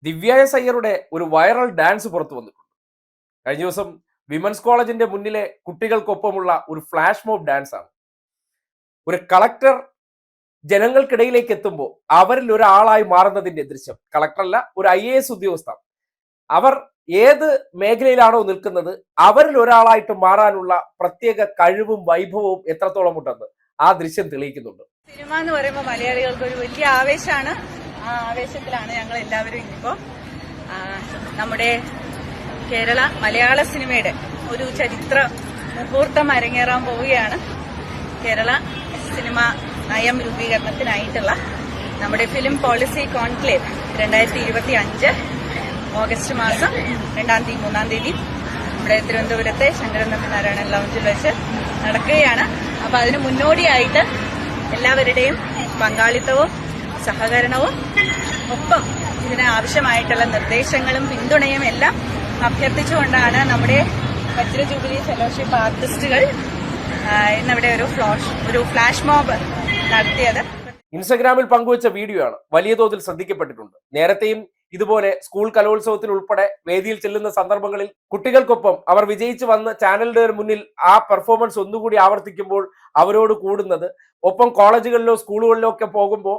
ദിവ്യ S അയ്യരുടെ ഒരു viral dance പുറത്തു വന്നിട്ടുണ്ട്. കഴിഞ്ഞ ദിവസം വിമൻസ് കോളേജിന്റെ മുന്നിലെ കുട്ടികൾക്കൊപ്പമുള്ള ഒരു ഫ്ലാഷ് മോബ് ഡാൻസ് ആണ്. ഒരു കളക്ടർ ജനങ്ങൾക്കിടയിലേക്ക് എത്തുമ്പോൾ അവരിൽ ഒരാളായി മാറുന്നതിന്റെ ദൃശ്യം. കളക്ടറല്ല, ഒരു IAS ഉദ്യോഗസ്ഥ. അവർ ഏത് മേഖലയിലാണോ നിൽക്കുന്നത് അവരിൽ ഒരാളായിട്ട് മാറാനുള്ള പ്രത്യേക കഴിവും വൈഭവവും എത്രത്തോളം ഉണ്ടെന്ന് ആ ദൃശ്യം തെളിയിക്കുന്നുണ്ട്. സിനിമ എന്ന് പറയുമ്പോൾ മലയാളികൾക്ക് ഒരു വലിയ ആവേശമാണ്. ആ ആവേശത്തിലാണ് ഞങ്ങൾ എല്ലാവരും ഇന്നിപ്പോ നമ്മുടെ കേരള മലയാള സിനിമയുടെ ഒരു ചരിത്ര മുഹൂർത്തം അരങ്ങേറാൻ പോവുകയാണ്. കേരള സിനിമ നയം രൂപീകരണത്തിനായിട്ടുള്ള നമ്മുടെ ഫിലിം പോളിസി കോൺക്ലേവ് 2025 ഓഗസ്റ്റ് മാസം 2-3 തീയതി നമ്മുടെ തിരുവനന്തപുരത്തെ ശങ്കരൻ നാരായണൻ ലൗഞ്ചിൽ വെച്ച് നടക്കുകയാണ്. അപ്പൊ അതിന് മുന്നോടിയായിട്ട് എല്ലാവരുടെയും പങ്കാളിത്തവും സഹകരണവും ഒപ്പം ഇതിന് ആവശ്യമായിട്ടുള്ള നിർദ്ദേശങ്ങളും പിന്തുണയും എല്ലാം അഭ്യർത്ഥിച്ചുകൊണ്ടാണ് നമ്മുടെ വജ്ര ജൂബിലി ഫെലോഷിപ്പ് ആർട്ടിസ്റ്റുകൾ ഇന്നിവിടെ ഒരു ഫ്ലാഷ് മോബ് നടത്തിയത്. ഇൻസ്റ്റഗ്രാമിൽ പങ്കുവച്ച വീഡിയോ ആണ് വലിയ തോതിൽ ശ്രദ്ധിക്കപ്പെട്ടിട്ടുണ്ട്. നേരത്തെയും ഇതുപോലെ സ്കൂൾ കലോത്സവത്തിൽ ഉൾപ്പെടെ വേദിയിൽ ചെല്ലുന്ന സന്ദർഭങ്ങളിൽ കുട്ടികൾക്കൊപ്പം അവർ വിജയിച്ച് വന്ന് ചാനലിന്റെ മുന്നിൽ ആ പെർഫോമൻസ് ഒന്നുകൂടി ആവർത്തിക്കുമ്പോൾ അവരോട് കൂടുന്നത്, ഒപ്പം കോളേജുകളിലോ സ്കൂളുകളിലോ ഒക്കെ പോകുമ്പോൾ